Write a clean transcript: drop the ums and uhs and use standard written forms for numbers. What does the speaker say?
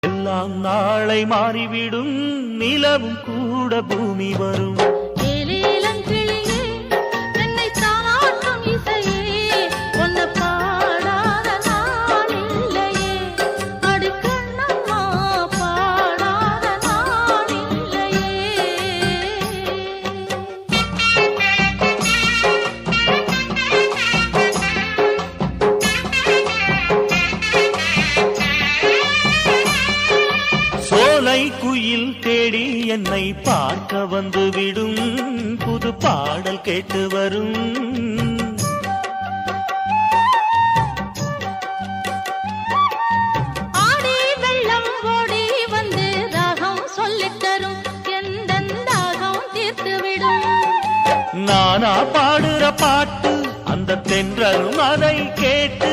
எல்லாம் நாளை மாறிவிடும், நிலவும் கூட பூமி வரும். குயில் தேடி என்னை பார்க்க வந்து விடும், புது பாடல் கேட்டு வரும். ஆடி வெள்ளம் ஓடி வந்து ராகம் சொல்லித் தரும், எந்த தாகம் தீர்த்து விடும். நானா பாடுற பாட்டு அந்த தென்றலும் அதை கேட்டு